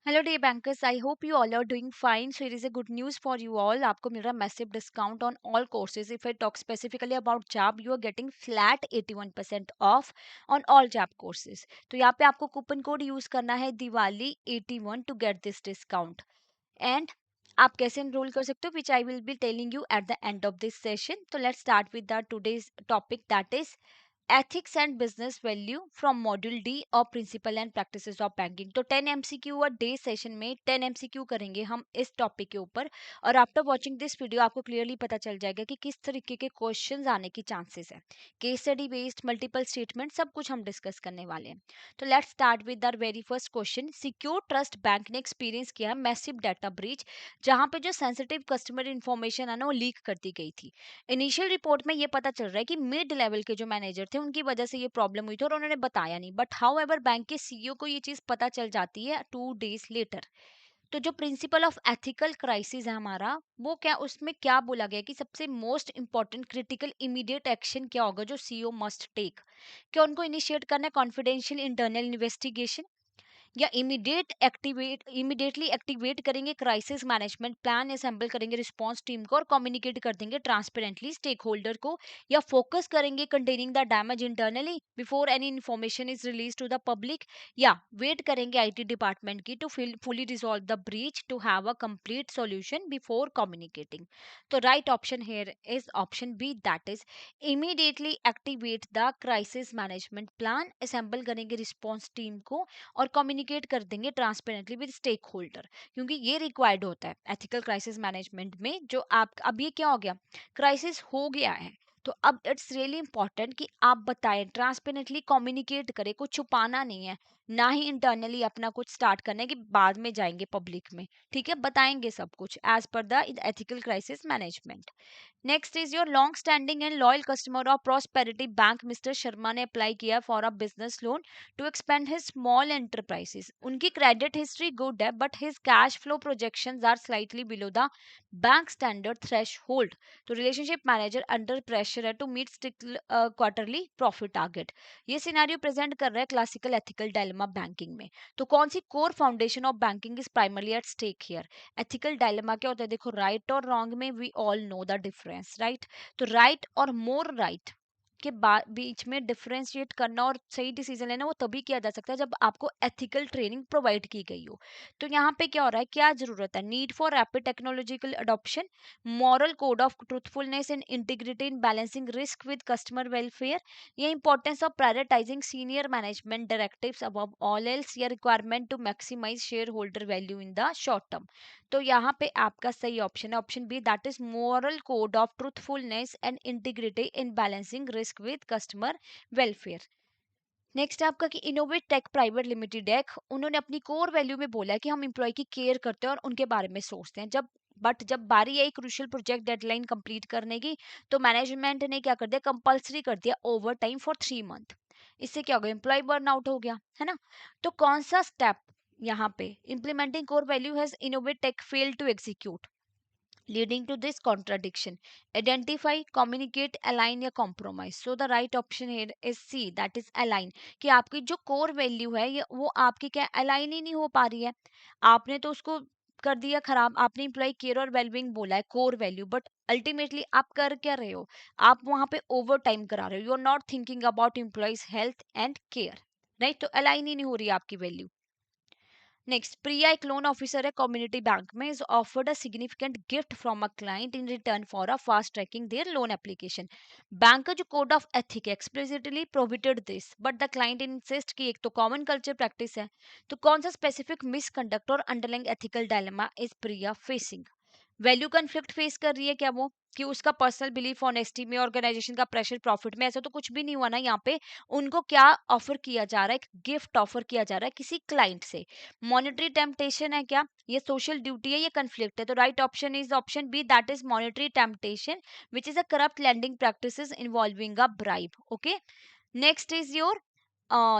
Hello dear bankers, I hope you all are doing fine. So it is a good news for you all. आपको मिल रहा है massive discount on all courses. If I talk specifically about JAB, you are getting flat 81% off on all JAB courses. तो यहाँ पे आपको coupon code use करना है Diwali 81 to get this discount. And आप कैसे enroll कर सकते हो, which I will be telling you at the end of this session. तो let's start with the today's topic, that is ethics and business value from module D और principle and practices of banking. तो 10 MCQ और day session में 10 MCQ करेंगे हम इस topic के ऊपर। और आफ्टर वाचिंग दिस वीडियो आपको क्लियरली पता चल जाएगा कि किस तरीके के क्वेश्चंस आने की चांसेस है। Case study based multiple statement सब कुछ हम डिस्कस करने वाले हैं। तो let's start with our very first question. Secure trust bank ने एक्सपीरियंस किया मैसिव डाटा ब्रीच, जहां पे जो सेंसिटिव कस्टमर इंफॉर्मेशन है ना वो लीक कर दी गई थी। इनिशियल रिपोर्ट में ये पता चल रहा है कि मिड लेवल के जो मैनेजर थे उनकी वजह से ये प्रॉब्लम हुई थी और उन्होंने बताया नहीं, बट हाउ एवर बैंक के सीईओ को ये चीज पता चल जाती है 2 days लेटर। तो जो प्रिंसिपल ऑफ एथिकल क्राइसिस है हमारा, वो क्या उसमें क्या बोला गया कि सबसे most important critical immediate action क्या होगा जो सीईओ मस्ट टेक। क्या उनको इनिशिएट करना है कॉन्फिडेंशियल इंटरनल इन्वेस्टिगेशन, या इमीडिएटली एक्टिवेट करेंगे क्राइसिस मैनेजमेंट प्लान, असेंबल करेंगे रिस्पांस टीम को और कम्युनिकेट कर देंगे ट्रांसपेरेंटली स्टेक होल्डर को, या फोकस करेंगे containing the damage internally before any information is release to the public, या वेट करेंगे आईटी डिपार्टमेंट की to fully resolve the breach to have a complete solution before communicating. तो right option here is option B, that is immediately activate the crisis management plan, assemble करेंगे response team को और communicate कर देंगे transparently with stake holder, क्योंकि ये required होता है एथिकल क्राइसिस मैनेजमेंट में। जो आप अब ये क्या हो गया, क्राइसिस हो गया है, तो अब इट्स रियली इंपॉर्टेंट कि आप बताएं, ट्रांसपेरेंटली कम्युनिकेट करें, कुछ छुपाना नहीं है, ना ही इंटरनली अपना कुछ स्टार्ट करना है कि बाद में जाएंगे पब्लिक में। ठीक है, बताएंगे सब कुछ as per the ethical crisis management. Next is your long standing and loyal customer of prosperity bank mister Sharma ने अप्लाई किया for a business loan to expand his small enterprises. उनकी क्रेडिट हिस्ट्री गुड है, but his cash flow projections are slightly below the bank standard threshold. तो relationship manager under pressure है to meet strict quarterly profit target. ये scenario present कर रहा है classical ethical dilemma banking में। तो कौन सी core foundation of banking is primarily at stake here. Ethical dilemma क्या होता है, देखो राइट और रॉन्ग में we all know the difference, right. तो राइट और मोर राइट के बीच में डिफरेंशिएट करना और सही डिसीजन लेना वो तभी किया जा सकता है जब आपको एथिकल ट्रेनिंग प्रोवाइड की गई हो। तो यहाँ पे क्या हो रहा है, क्या जरूरत है, need for rapid technological adoption, moral code of truthfulness and integrity in balancing risk with customer welfare, या importance of prioritising senior management directives above all else, या requirement to maximise share holder value in the short term. तो यहाँ पे आपका सही option है option B, that is moral code of truthfulness and integrity in balancing risk with customer welfare. Next है आपका कि इनोवेट टेक प्राइवेट लिमिटेड है, उन्होंने अपनी कोर वैल्यू में बोला है कि हम एम्प्लॉय की केयर करते हैं और उनके बारे में सोचते हैं। जब बारी आई क्रूशियल प्रोजेक्ट डेडलाइन कंप्लीट करने की, तो मैनेजमेंट ने क्या कर दिया, कंपलसरी कर दिया ओवर टाइम फॉर 3 मंथ। इससे क्या हो गया, एम्प्लॉय बर्न आउट हो गया, है ना। तो कौन सा स्टेप यहाँ पे implementing core value has innovate tech fail to execute, leading to this contradiction, identify, communicate, align या compromise. So the right option here is C, that is align। कि आपकी जो core value है ये वो आपकी क्या align ही नहीं हो पा रही है, आपने तो उसको कर दिया खराब। आपने एम्प्लॉय केयर और वेलबिंग बोला है कोर वैल्यू, बट अल्टीमेटली आप कर क्या रहे हो, आप वहां पे ओवर टाइम करा रहे हो, you are not thinking about employees health and care, right. तो अलाइन ही नहीं हो रही है आपकी वैल्यू। नेक्स्ट, प्रिया एक लोन ऑफिसर है कम्युनिटी बैंक में, is offered a significant gift from a client in return for a fast tracking their loan application. Bank का जो code of ethic explicitly prohibited this, but the client insist कि एक तो common culture practice है। तो कौन सा specific misconduct और underlying ethical dilemma is Priya facing. Value conflict face कर रही है क्या वो, कि उसका पर्सनल बिलीफ ऑनेस्टी में, ऑर्गेनाइजेशन का प्रेशर प्रॉफिट में, ऐसा तो कुछ भी नहीं हुआ ना यहाँ पे। उनको क्या ऑफर किया जा रहा है, एक गिफ्ट ऑफर किया जा रहा है किसी क्लाइंट से। मॉनेटरी टेम्पटेशन है क्या, ये सोशल ड्यूटी है, ये कन्फ्लिक्ट है। तो right option is option B, that is monetary temptation which is a corrupt lending practices involving a bribe. Okay, next is your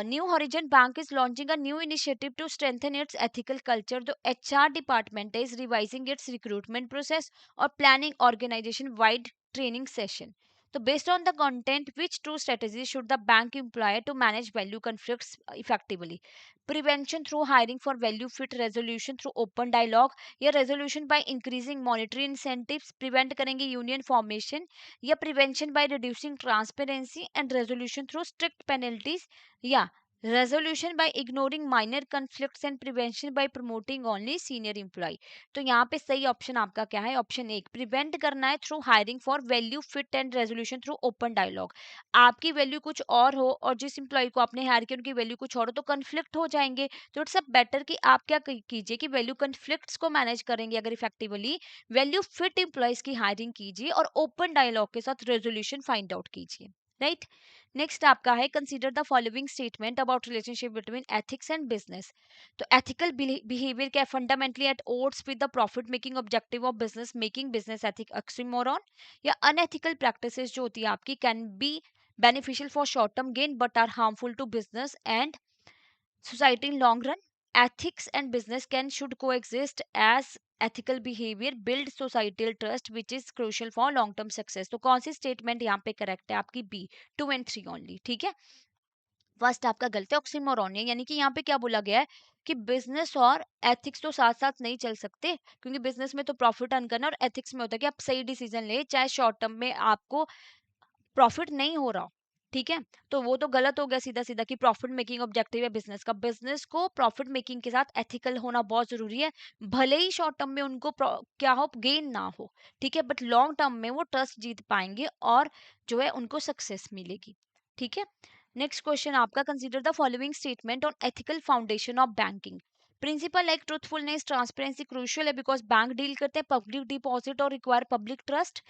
New Horizon Bank is launching a new initiative to strengthen its ethical culture. The HR department is revising its recruitment process or planning organization wide training session. तो based on the content which true strategy should the bank employ to manage value conflicts effectively? Prevention through hiring for value fit, resolution through open dialogue, या resolution by increasing monetary incentives prevent करेंगे union formation, या prevention by reducing transparency and resolution through strict penalties, या resolution by ignoring minor conflicts and prevention by promoting only senior employ? तो यहाँ पे सही option आपका क्या है? ऑप्शन एक, प्रिवेंट करना है through hiring for value fit and resolution through open dialogue. आपकी वैल्यू कुछ और हो और जिस एम्प्लॉय को आपने हायर किया उनकी वैल्यू कुछ और हो तो कन्फ्लिक्ट हो जाएंगे। तो इट्स अ बेटर कि आप क्या कीजिए कि वैल्यू कन्फ्लिक्ट्स को मैनेज करेंगे अगर इफेक्टिवली, वैल्यू फिट एम्प्लॉयज की हायरिंग कीजिए और ओपन डायलॉग के साथ रेजोल्यूशन फाइंड आउट कीजिए, राइट? नेक्स्ट आपका है, consider the following statement about relationship between ethics and business. तो एथिकल बिहेवियर क्या fundamentally at odds with the profit making objective of business making business ethic oxymoron, या unethical practices जो होती है आपकी can be beneficial for short term gain but are harmful to business and society in long run? Ethics and business can should coexist as ethical behavior build societal trust which is crucial for long term success. तो कौन सी statement यहाँ पे correct है आपकी? B, 2 and 3 only, ठीक है? First आपका गलत है, ऑक्सीमोरॉन है, यानी कि यहाँ पे क्या बोला गया है कि बिजनेस और एथिक्स तो साथ साथ नहीं चल सकते, क्योंकि बिजनेस में तो प्रॉफिट अर्न करना और एथिक्स में होता है कि आप सही डिसीजन ले चाहे शॉर्ट टर्म में आपको प्रॉफिट नहीं हो रहा, ठीक है? तो वो तो गलत हो गया सीधा सीधा कि प्रॉफिट मेकिंग ऑब्जेक्टिव है बिजनेस का। बिजनेस को प्रॉफिट मेकिंग के साथ एथिकल होना बहुत जरूरी है, भले ही शॉर्ट टर्म में उनको क्या हो, गेन ना हो, ठीक है, बट लॉन्ग टर्म में वो ट्रस्ट जीत पाएंगे और जो है उनको सक्सेस मिलेगी, ठीक है? नेक्स्ट क्वेश्चन आपका, consider the following statement on ethical foundation of banking. Principle like truthfulness transparency crucial है बिकॉज बैंक डील करते हैं पब्लिक डिपॉजिट और require public trust.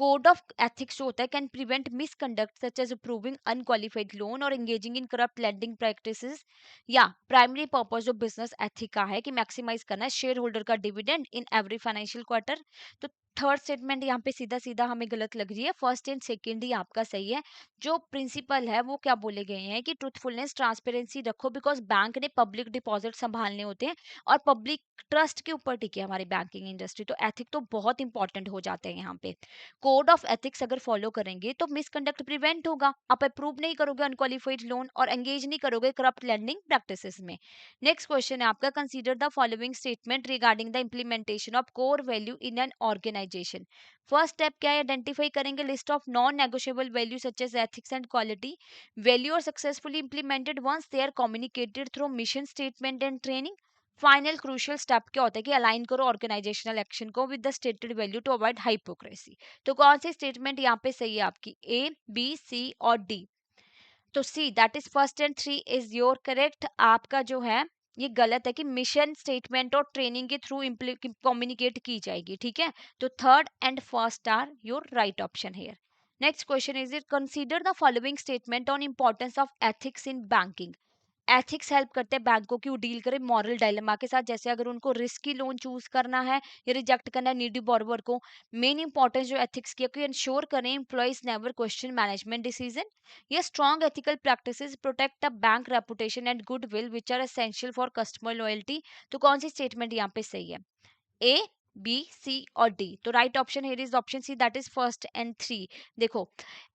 Code of ethics जो होता है can prevent misconduct such as approving unqualified loan और engaging in corrupt lending practices. या primary purpose जो बिजनेस एथिक का है कि मैक्सिमाइज करना है शेयर होल्डर का dividend in every financial quarter. तो थर्ड स्टेटमेंट यहाँ पे सीधा सीधा हमें गलत लग रही है, फर्स्ट एंड सेकेंड ही आपका सही है। जो प्रिंसिपल है वो क्या बोले गए हैं कि ट्रूथफुलनेस ट्रांसपेरेंसी रखो बिकॉज बैंक ने पब्लिक डिपॉजिट संभालने होते हैं और पब्लिक ट्रस्ट के ऊपर टिकी है हमारी बैंकिंग इंडस्ट्री, तो एथिक तो बहुत इंपॉर्टेंट हो जाते हैं यहाँ पे। कोड ऑफ एथिक्स अगर फॉलो करेंगे तो मिसकंडक्ट प्रिवेंट होगा, आप अप्रूव नहीं करोगे अनक्वालिफाइड लोन और एंगेज नहीं करोगे करप्ट लेंडिंग प्रैक्टिसेस में। नेक्स्ट क्वेश्चन है आपका, consider the following statement regarding the implementation of core value in an organisation. First step क्या है, आइडेंटिफाई करेंगे list of non negotiable value such as ethics and quality. Value are successfully implemented once they are communicated through mission statement and training। Final crucial step क्या होता है कि align करो organisational action को with the stated value to avoid hypocrisy. तो कौन सी statement यहाँ पे सही है आपकी? ए, बी, सी और डी? तो C that is first and three is your correct. आपका जो है ये गलत है कि मिशन स्टेटमेंट और ट्रेनिंग के थ्रू कम्युनिकेट की जाएगी, ठीक है? तो third and first are your right option here. Next question is it, consider the following statement on importance of ethics in banking. Ethics help करते हैं बैंकों की वो डील करें मॉरल डायलेमा के साथ, जैसे अगर उनको रिस्की लोन चूज करना है या रिजेक्ट करना है नीडी बोरोवर को। मेन इंपॉर्टेंस जो एथिक्स की है कि इंश्योर करें employees never question management decision. ये strong ethical practices protect the bank reputation and good will which are essential for customer loyalty. तो कौन सी स्टेटमेंट यहाँ पे सही है? ए, बी, सी और डी? तो right option here is option C that is first and three. देखो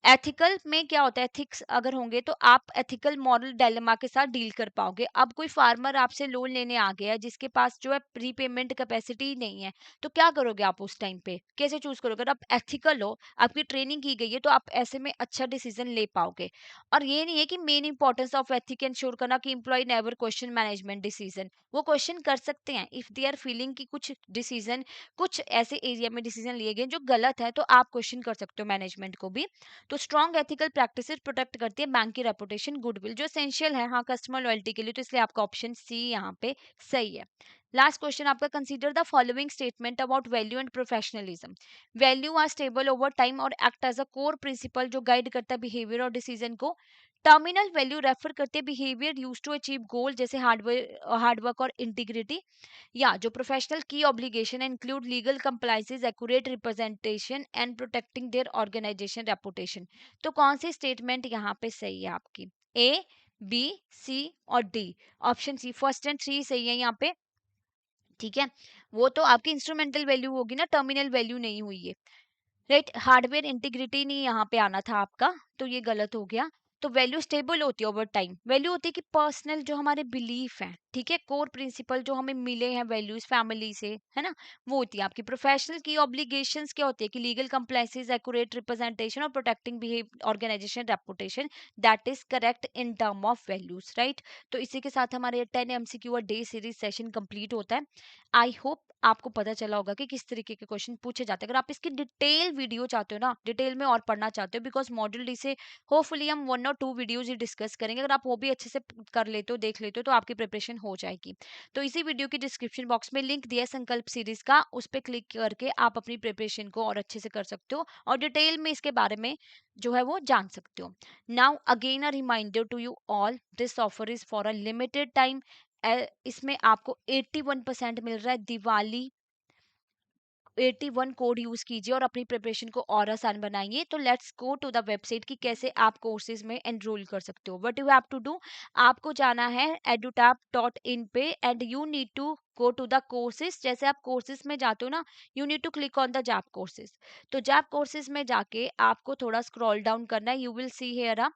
ethical में क्या होता है, एथिक्स अगर होंगे तो आप एथिकल मॉरल डायलेमा के साथ डील कर पाओगे। अब कोई फार्मर आपसे लोन लेने आ गया है जिसके पास जो है प्रीपेमेंट कैपेसिटी नहीं है, तो क्या करोगे आप उस टाइम पे? कैसे चूज करोगे? अगर आप एथिकल हो, आपकी ट्रेनिंग की गई है, तो आप ऐसे में अच्छा डिसीजन ले पाओगे। और ये नहीं है कि main importance of ethic ensure करना कि employee never question management decision. वो क्वेश्चन कर सकते हैं इफ दे आर फीलिंग कि कुछ डिसीजन, कुछ ऐसे एरिया में डिसीजन लिए गए जो गलत है, तो आप क्वेश्चन कर सकते हो मैनेजमेंट को भी। तो स्ट्रॉन्ग एथिकल प्रैक्टिसेस प्रोटेक्ट करती है बैंक की रेपुटेशन गुडविल जो एसेंशियल है हाँ कस्टमर लॉयल्टी के लिए, तो इसलिए आपका ऑप्शन सी यहाँ पे सही है। लास्ट क्वेश्चन आपका, consider the following statement about value and professionalism. Value are stable over time और act as a core principle जो गाइड करता है बिहेवियर और डिसीजन को। टर्मिनल वैल्यू रेफर करते हैं behaviour use to achieve goal जैसे हार्डवर्क और इंटीग्रिटी। या जो प्रोफेशनल की obligation include legal compliances accurate representation and protecting their organisation reputation. तो कौन सी स्टेटमेंट यहाँ पे सही है आपकी? ए, बी, सी और D? Option C first and three सही है यहाँ पे, ठीक है? वो तो आपकी इंस्ट्रूमेंटल वैल्यू होगी ना, टर्मिनल वैल्यू नहीं हुई है। राइट, हार्डवेयर इंटीग्रिटी नहीं यहाँ पे आना था आपका, तो ये गलत हो गया। तो वैल्यू स्टेबल होती है ओवर टाइम। वैल्यू होती है कि पर्सनल जो हमारे बिलीफ हैं, ठीक है, कोर प्रिंसिपल जो हमें मिले हैं वैल्यूज फैमिली से, है ना, वो होती है आपकी। प्रोफेशनल की ऑब्लिगेशंस क्या होती है कि लीगल कंप्लाइंसेस, एक्यूरेट रिप्रेजेंटेशन और protecting behave organisation reputation, that is correct in term of values, right. तो इसी के साथ हमारे 10 एमसीक्यू और डे सीरीज सेशन कंप्लीट होता है। आई होप आपको पता चला होगा कि किस तरीके के क्वेश्चन पूछे जाते हैं। अगर आप इसकी डिटेल वीडियो चाहते हो ना, डिटेल में और पढ़ना चाहते हो, बिकॉज मॉड्यूल डी से होपफुली हम 1 और 2 वीडियोज ही डिस्कस करेंगे। अगर आप वो भी अच्छे से कर लेते हो, देख लेते हो, तो आपकी प्रिपरेशन हो जाएगी। तो इसी वीडियो की डिस्क्रिप्शन बॉक्स में लिंक दिया है संकल्प सीरीज का, उस पर क्लिक करके आप अपनी प्रिपरेशन को और अच्छे से कर सकते हो और डिटेल में इसके बारे में जो है वो जान सकते हो। Now again a reminder to you all, this offer is for a limited time. इसमें आपको 81% मिल रहा है दिवाली 81 कोड यूज कीजिए और अपनी प्रिपरेशन को और आसान बनाइए। तो let's go to the website कि कैसे आप कोर्सेज में एनरोल कर सकते हो। What you have to do, आपको जाना है edutap.in पे and you need to go to the courses. जैसे आप कोर्सेज में जाते हो ना, you need to click on the जैप कोर्सेज। तो जैप कोर्सेज में जाके आपको थोड़ा स्क्रॉल डाउन करना है। You will see here a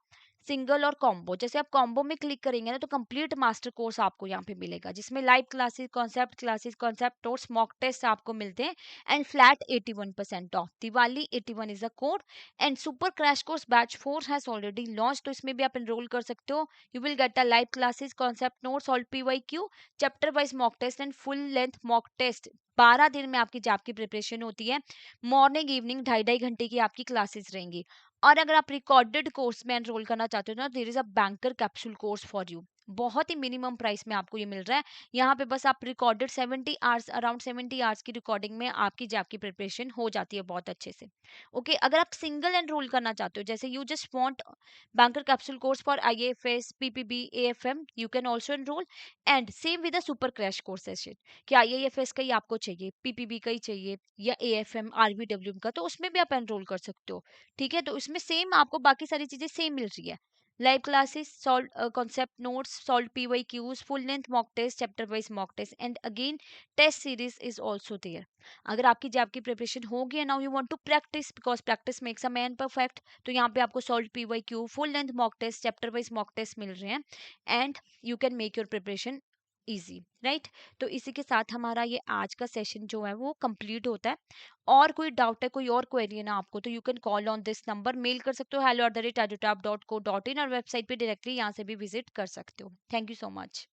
single और कॉम्बो। जैसे आप कॉम्बो में क्लिक करेंगे ना, तो कंप्लीट मास्टर कोर्स आपको यहाँ पे मिलेगा, जिसमें live classes concept notes mock test आपको मिलते हैं and flat 81% off. Diwali 81 is a code and Super Crash Course Batch 4 has already launched. तो इसमें भी आप enroll कर सकते हो. You will get a live classes, concept notes, all PYQ, chapter wise mock test and full length mock test. 12 दिन में आपकी जैप की प्रिपरेशन होती है। मॉर्निंग इवनिंग 2.5 घंटे की आपकी क्लासेस रहेंगी। और अगर आप रिकॉर्डेड कोर्स में एनरोल करना चाहते हो ना, there is a banker capsule course for you. बहुत ही मिनिमम प्राइस में आपको ये मिल रहा है। यहाँ पे बस आप रिकॉर्डेड 70 आवर्स, अराउंड 70 आवर्स की रिकॉर्डिंग में आपकी जैप की प्रिपरेशन हो जाती है बहुत अच्छे से। ओके, अगर आप सिंगल एनरोल करना चाहते हो, जैसे you just want banker capsule course for IAFS PPB AFM, you can also enrol and same with a super crash course session. कि आईएएफएस का ही आपको चाहिए, पीपीबी का ही चाहिए या एएफएम आरबीडब्ल्यूएम का, तो उसमें भी आप एनरोल कर सकते हो। ठीक है, तो इसमें सेम आपको बाकी सारी चीजें सेम मिल रही है। Live classes, solve concept notes, solved PYQs, full length mock test, chapter wise mock test, and again test series is also there. अगर आपकी जैब की प्रिपरेशन होगी now you want to practise, because practice makes a man perfect, तो यहाँ पे आपको solve PYQ, full length mock test, chapter wise mock test मिल रहे हैं and you can make your preparation easy, right. तो इसी के साथ हमारा ये आज का सेशन जो है वो कंप्लीट होता है। और कोई डाउट है, कोई और क्वेरी है ना आपको, तो you can call on this number, mail कर सकते हो hello@edutap.co.in और वेबसाइट पे डायरेक्टली यहाँ से भी विजिट कर सकते हो। Thank you so much.